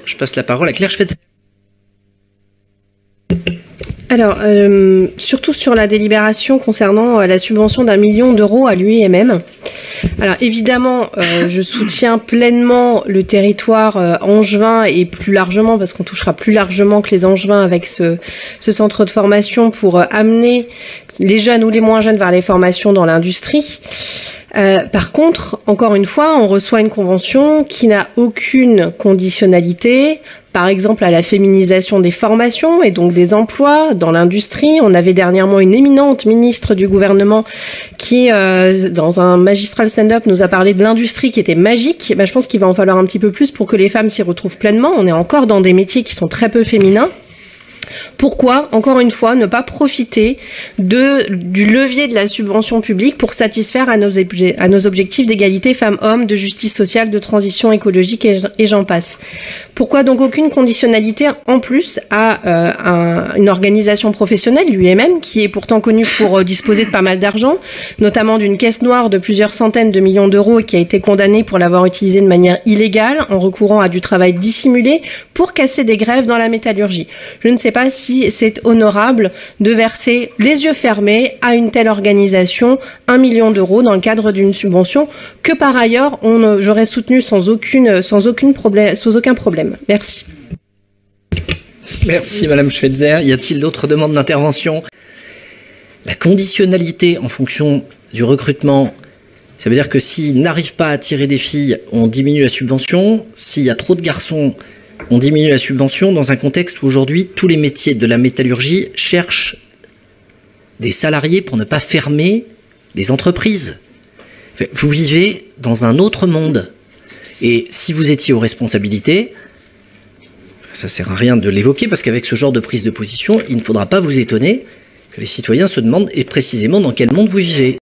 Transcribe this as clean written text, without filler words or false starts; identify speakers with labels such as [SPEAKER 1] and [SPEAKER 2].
[SPEAKER 1] Je passe la parole à Claire Schweitzer.
[SPEAKER 2] Alors, surtout sur la délibération concernant la subvention d'1 million d'euros à l'UIMM. Alors, évidemment, je soutiens pleinement le territoire angevin et plus largement, parce qu'on touchera plus largement que les angevins avec ce centre de formation pour amener les jeunes ou les moins jeunes vers les formations dans l'industrie. Par contre, encore une fois, on reçoit une convention qui n'a aucune conditionnalité, par exemple à la féminisation des formations et donc des emplois dans l'industrie. On avait dernièrement une éminente ministre du gouvernement qui, dans un magistral stand-up, nous a parlé de l'industrie qui était magique. Je pense qu'il va en falloir un petit peu plus pour que les femmes s'y retrouvent pleinement. On est encore dans des métiers qui sont très peu féminins. Pourquoi, encore une fois, ne pas profiter du levier de la subvention publique pour satisfaire à nos objectifs d'égalité femmes-hommes, de justice sociale, de transition écologique et j'en passe. Pourquoi donc aucune conditionnalité en plus à une organisation professionnelle, l'UIMM, qui est pourtant connue pour disposer de pas mal d'argent, notamment d'une caisse noire de plusieurs centaines de millions d'euros et qui a été condamnée pour l'avoir utilisée de manière illégale en recourant à du travail dissimulé pour casser des grèves dans la métallurgie. Je ne sais pas si c'est honorable de verser les yeux fermés à une telle organisation 1 million d'euros dans le cadre d'une subvention que par ailleurs j'aurais soutenue sans aucun problème. Merci.
[SPEAKER 1] Merci Madame Schweitzer. Y a-t-il d'autres demandes d'intervention? La conditionnalité en fonction du recrutement, ça veut dire que s'ils n'arrivent pas à attirer des filles, on diminue la subvention. S'il y a trop de garçons, on diminue la subvention dans un contexte où aujourd'hui tous les métiers de la métallurgie cherchent des salariés pour ne pas fermer des entreprises. Vous vivez dans un autre monde. Et si vous étiez aux responsabilités, ça sert à rien de l'évoquer parce qu'avec ce genre de prise de position, il ne faudra pas vous étonner que les citoyens se demandent et précisément dans quel monde vous vivez.